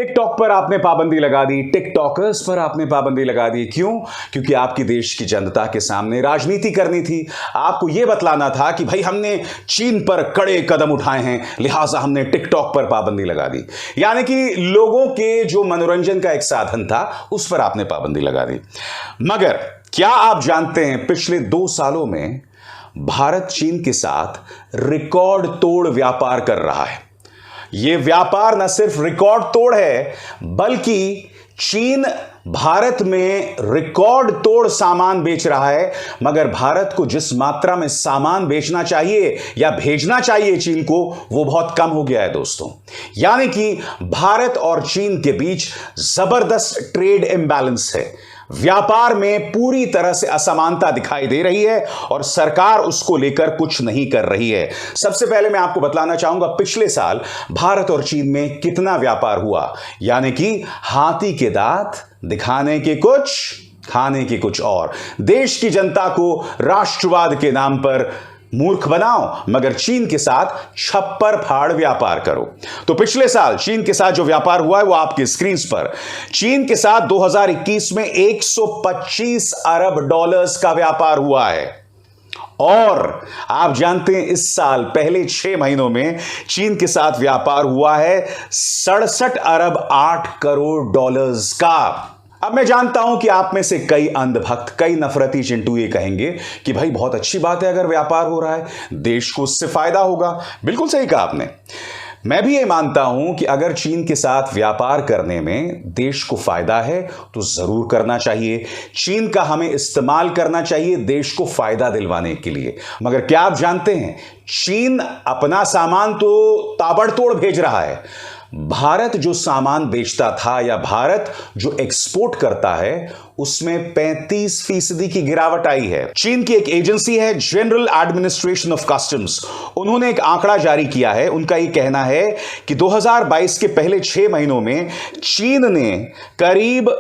TikTok पर आपने पाबंदी लगा दी, टिकटॉकर्स पर आपने पाबंदी लगा दी। क्यों? क्योंकि आपकी देश की जनता के सामने राजनीति करनी थी। आपको यह बतलाना था कि भाई हमने चीन पर कड़े कदम उठाए हैं, लिहाजा हमने टिकटॉक पर पाबंदी लगा दी। यानी कि लोगों के जो मनोरंजन का एक साधन था उस पर आपने पाबंदी लगा दी। मगर क्या आप जानते हैं पिछले 2 सालों में भारत चीन के साथ रिकॉर्ड तोड़ व्यापार कर रहा है। यह व्यापार न सिर्फ रिकॉर्ड तोड़ है, बल्कि चीन भारत में रिकॉर्ड तोड़ सामान बेच रहा है। मगर भारत को जिस मात्रा में सामान बेचना चाहिए या भेजना चाहिए चीन को, वो बहुत कम हो गया है दोस्तों। यानी कि भारत और चीन के बीच जबरदस्त ट्रेड इंबैलेंस है। व्यापार में पूरी तरह से असमानता दिखाई दे रही है और सरकार उसको लेकर कुछ नहीं कर रही है। सबसे पहले मैं आपको बतलाना चाहूंगा पिछले साल भारत और चीन में कितना व्यापार हुआ। यानी कि हाथी के दांत दिखाने के कुछ, खाने के कुछ और। देश की जनता को राष्ट्रवाद के नाम पर मूर्ख बनाओ, मगर चीन के साथ छप्पर फाड़ व्यापार करो। तो पिछले साल चीन के साथ जो व्यापार हुआ है वो आपके स्क्रीन पर। चीन के साथ 2021 में 125 अरब डॉलर्स का व्यापार हुआ है। और आप जानते हैं इस साल पहले 6 महीनों में चीन के साथ व्यापार हुआ है 67 अरब 8 करोड़ डॉलर्स का। अब मैं जानता हूं कि आप में से कई अंधभक्त, कई नफरती चिंटू ये कहेंगे कि भाई बहुत अच्छी बात है अगर व्यापार हो रहा है, देश को उससे फायदा होगा। बिल्कुल सही कहा आपने। मैं भी ये मानता हूं कि अगर चीन के साथ व्यापार करने में देश को फायदा है तो जरूर करना चाहिए। चीन का हमें इस्तेमाल करना चाहिए देश को फायदा दिलवाने के लिए। मगर क्या आप जानते हैं चीन अपना सामान तो ताबड़तोड़ भेज रहा है। भारत जो सामान बेचता था या भारत जो एक्सपोर्ट करता है उसमें 35% की गिरावट आई है। चीन की एक एजेंसी है जनरल एडमिनिस्ट्रेशन ऑफ कस्टम्स, उन्होंने एक आंकड़ा जारी किया है। उनका यह कहना है कि 2022 के पहले 6 महीनों में चीन ने करीब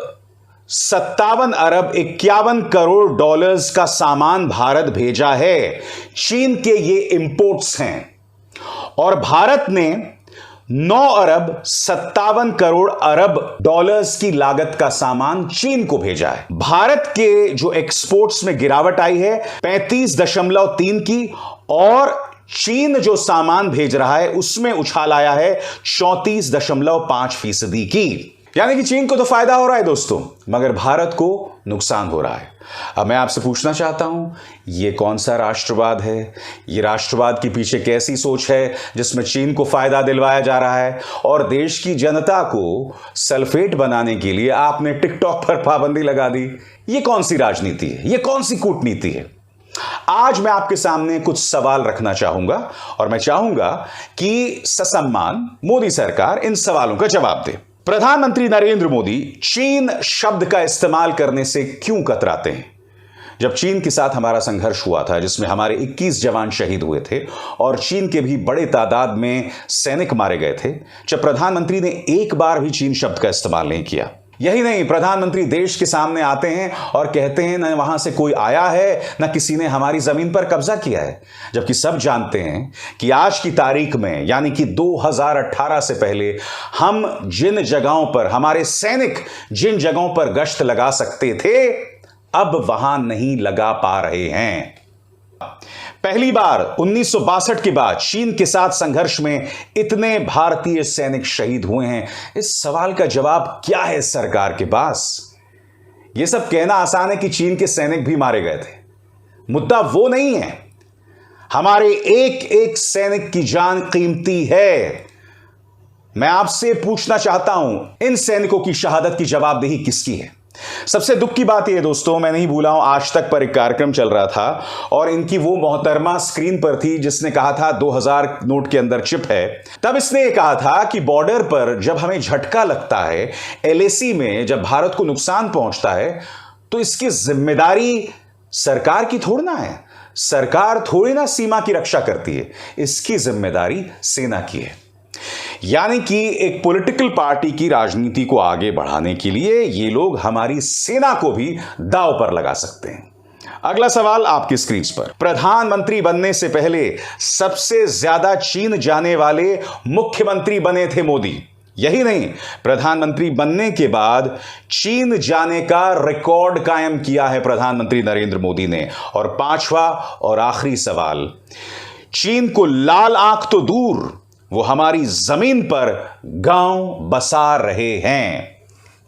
57 अरब 51 करोड़ डॉलर्स का सामान भारत भेजा है। चीन के ये इंपोर्ट्स हैं। और भारत ने 9 अरब 57 करोड़ अरब डॉलर्स की लागत का सामान चीन को भेजा है। भारत के जो एक्सपोर्ट्स में गिरावट आई है 35.3 की, और चीन जो सामान भेज रहा है उसमें उछाल आया है 34.5% की। यानी कि चीन को तो फायदा हो रहा है दोस्तों, मगर भारत को नुकसान हो रहा है। अब मैं आपसे पूछना चाहता हूं, यह कौन सा राष्ट्रवाद है? यह राष्ट्रवाद के पीछे कैसी सोच है जिसमें चीन को फायदा दिलवाया जा रहा है और देश की जनता को सल्फेट बनाने के लिए आपने टिकटॉक पर पाबंदी लगा दी? यह कौन सी राजनीति है? यह कौन सी कूटनीति है? आज मैं आपके सामने कुछ सवाल रखना चाहूंगा और मैं चाहूंगा कि ससम्मान मोदी सरकार इन सवालों का जवाब दे। प्रधानमंत्री नरेंद्र मोदी चीन शब्द का इस्तेमाल करने से क्यों कतराते हैं? जब चीन के साथ हमारा संघर्ष हुआ था जिसमें हमारे 21 जवान शहीद हुए थे और चीन के भी बड़े तादाद में सैनिक मारे गए थे, जब प्रधानमंत्री ने एक बार भी चीन शब्द का इस्तेमाल नहीं किया। यही नहीं, प्रधानमंत्री देश के सामने आते हैं और कहते हैं न वहां से कोई आया है न किसी ने हमारी जमीन पर कब्जा किया है। जबकि सब जानते हैं कि आज की तारीख में यानी कि 2018 से पहले हम जिन जगहों पर, हमारे सैनिक जिन जगहों पर गश्त लगा सकते थे, अब वहां नहीं लगा पा रहे हैं। पहली बार 1962 के बाद चीन के साथ संघर्ष में इतने भारतीय सैनिक शहीद हुए हैं। इस सवाल का जवाब क्या है सरकार के पास? यह सब कहना आसान है कि चीन के सैनिक भी मारे गए थे। मुद्दा वो नहीं है। हमारे एक एक सैनिक की जान कीमती है। मैं आपसे पूछना चाहता हूं, इन सैनिकों की शहादत की जवाबदेही किसकी है? सबसे दुख की बात यह दोस्तों, मैं नहीं भूला हूं, आज तक पर एक कार्यक्रम चल रहा था और इनकी वो मोहतरमा स्क्रीन पर थी जिसने कहा था 2000 नोट के अंदर चिप है। तब इसने ये कहा था कि बॉर्डर पर जब हमें झटका लगता है, एलएसी में जब भारत को नुकसान पहुंचता है, तो इसकी जिम्मेदारी सरकार की थोड़ी ना है। सरकार थोड़ी ना सीमा की रक्षा करती है, इसकी जिम्मेदारी सेना की है। यानी कि एक पॉलिटिकल पार्टी की राजनीति को आगे बढ़ाने के लिए ये लोग हमारी सेना को भी दांव पर लगा सकते हैं। अगला सवाल आपकी स्क्रीन पर। प्रधानमंत्री बनने से पहले सबसे ज्यादा चीन जाने वाले मुख्यमंत्री बने थे मोदी। यही नहीं, प्रधानमंत्री बनने के बाद चीन जाने का रिकॉर्ड कायम किया है प्रधानमंत्री नरेंद्र मोदी ने। और पांचवा और आखिरी सवाल, चीन को लाल आंख तो दूर, वो हमारी जमीन पर गांव बसा रहे हैं।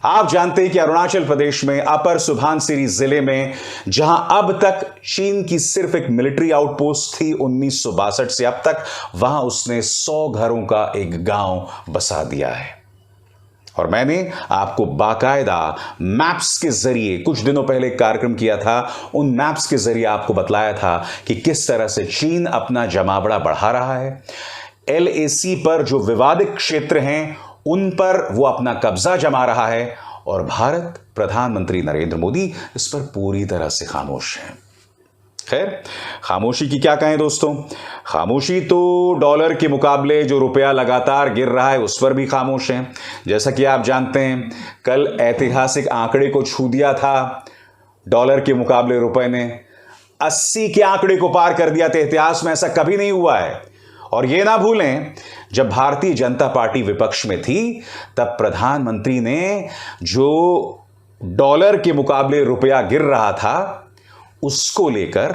आप जानते हैं कि अरुणाचल प्रदेश में अपर सुबनसिरी जिले में, जहां अब तक चीन की सिर्फ एक मिलिट्री आउटपोस्ट थी 1962 से अब तक, वहां उसने 100 घरों का एक गांव बसा दिया है। और मैंने आपको बाकायदा मैप्स के जरिए कुछ दिनों पहले एक कार्यक्रम किया था, उन मैप्स के जरिए आपको बतलाया था कि किस तरह से चीन अपना जमावड़ा बढ़ा रहा है। LAC पर जो विवादित क्षेत्र हैं उन पर वो अपना कब्जा जमा रहा है, और भारत, प्रधानमंत्री नरेंद्र मोदी इस पर पूरी तरह से खामोश है। खैर, खामोशी की क्या कहें दोस्तों, खामोशी तो डॉलर के मुकाबले जो रुपया लगातार गिर रहा है उस पर भी खामोश है। जैसा कि आप जानते हैं, कल ऐतिहासिक आंकड़े को छू दिया था डॉलर के मुकाबले रुपए ने, 80 के आंकड़े को पार कर दिया था। इतिहास में ऐसा कभी नहीं हुआ है। और यह ना भूलें, जब भारतीय जनता पार्टी विपक्ष में थी तब प्रधानमंत्री ने जो डॉलर के मुकाबले रुपया गिर रहा था उसको लेकर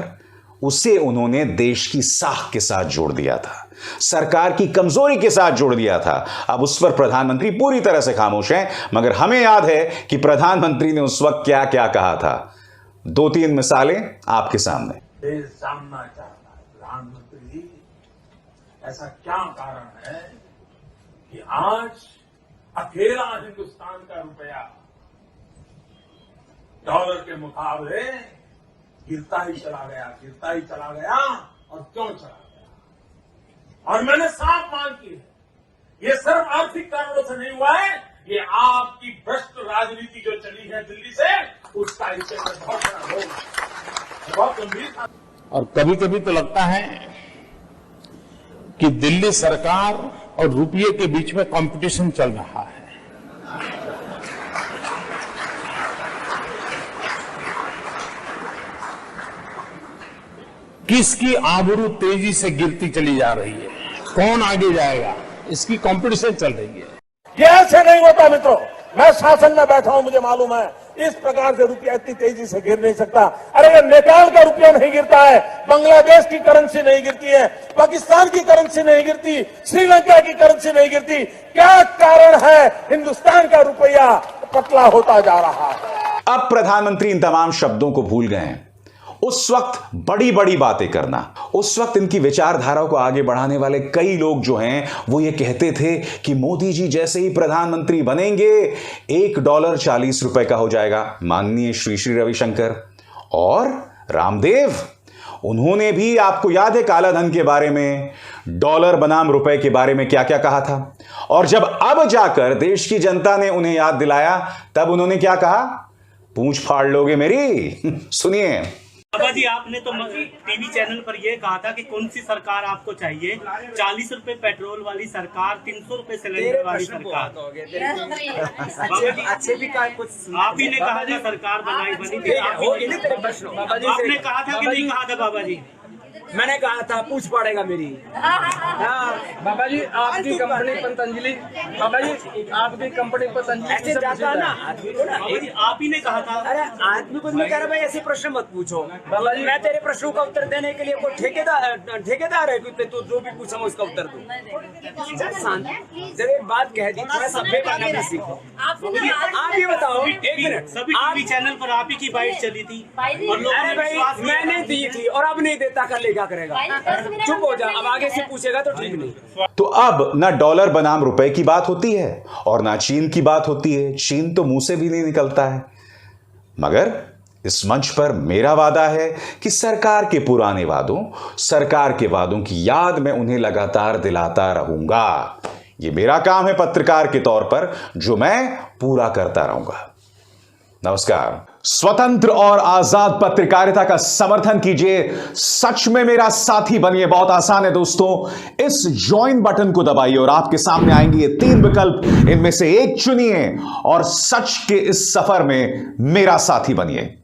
उसे उन्होंने देश की साख के साथ जोड़ दिया था, सरकार की कमजोरी के साथ जोड़ दिया था। अब उस पर प्रधानमंत्री पूरी तरह से खामोश हैं, मगर हमें याद है कि प्रधानमंत्री ने उस वक्त क्या क्या कहा था। 2-3 मिसालें आपके सामने। देश जानना चाहता है प्रधानमंत्री जी, ऐसा क्या कारण है कि आज अकेला हिंदुस्तान का रुपया डॉलर के मुकाबले गिरता ही चला गया और क्यों चला गया। और मैंने साफ मांग की है, ये सिर्फ आर्थिक कारणों से नहीं हुआ है, ये आपकी भ्रष्ट राजनीति जो चली है दिल्ली से, उसका इसे बहुत बड़ा रोल है, बहुत गंभीर था। और कभी कभी तो लगता है कि दिल्ली सरकार और रुपये के बीच में कंपटीशन चल रहा है। किसकी आबरू तेजी से गिरती चली जा रही है, कौन आगे जाएगा, इसकी कंपटीशन चल रही है। ये ऐसे नहीं होता मित्रों, मैं शासन में बैठा हूं, मुझे मालूम है इस प्रकार से रुपया इतनी तेजी से गिर नहीं सकता। अरे ये नेपाल का रुपया नहीं गिरता है, बांग्लादेश की करेंसी नहीं गिरती है, पाकिस्तान की करेंसी नहीं गिरती, श्रीलंका की करेंसी नहीं गिरती। क्या कारण है हिंदुस्तान का रुपया पतला होता जा रहा है? अब प्रधानमंत्री इन तमाम शब्दों को भूल गए हैं। उस वक्त बड़ी बड़ी बातें करना, उस वक्त इनकी विचारधारा को आगे बढ़ाने वाले कई लोग जो हैं वो ये कहते थे कि मोदी जी जैसे ही प्रधानमंत्री बनेंगे $1 40 रुपए का हो जाएगा। माननीय श्री श्री रविशंकर और रामदेव, उन्होंने भी, आपको याद है, काला धन के बारे में, डॉलर बनाम रुपए के बारे में क्या क्या कहा था। और जब अब जाकर देश की जनता ने उन्हें याद दिलाया तब उन्होंने क्या कहा, पूंछ फाड़ लोगे मेरी। सुनिए। बाबा जी, आपने तो टीवी चैनल पर यह कहा था कि कौन सी सरकार आपको चाहिए, 40 रुपए पेट्रोल वाली सरकार, 300 रुपए सिलेंडर वाली सरकार। बाबा जी अच्छे भी कुछ आप ही ने कहा था सरकार बनी थी, आपने कहा था कि नहीं कहा था? बाबा जी मैंने कहा था पूछ पड़ेगा मेरी। बाबा जी आपकी कंपनी पतंजलि, बाबा जी आपकी कंपनी पतंजलि ऐसे जाता है ना आदमी को ना, आप ही ने कहा था। अरे आदमी को मैं कह रहा भाई ऐसे प्रश्न मत पूछो बाबा जी, मैं तेरे प्रश्नों का उत्तर देने के लिए कोई ठेकेदार है तो जो भी पूछा मैं उसका उत्तर दूं। जब एक बात कह दी थोड़ा सभ्य बनना भी सीखो। आप ये बताओ, एक मिनट, सभी टीवी चैनल पर आप ही की बाइट चली थी और लोग, अरे भाई मैंने दी थी और अब नहीं देता, कर लेगा करेगा, चुप हो जा, अब आगे से पूछेगा तो ठीक नहीं। तो अब ना डॉलर बनाम रुपए की बात होती है और ना चीन की बात होती है। चीन तो मुंह से भी नहीं निकलता है। मगर इस मंच पर मेरा वादा है कि सरकार के पुराने वादों, सरकार के वादों की याद मैं उन्हें लगातार दिलाता रहूंगा। ये मेरा काम है पत्रकार के तौर पर, जो मैं पूरा करता रहूंगा। नमस्कार। स्वतंत्र और आजाद पत्रकारिता का समर्थन कीजिए, सच में मेरा साथी बनिए। बहुत आसान है दोस्तों, इस ज्वाइन बटन को दबाइए और आपके सामने आएंगे ये 3 विकल्प, इनमें से एक चुनिए और सच के इस सफर में मेरा साथी बनिए।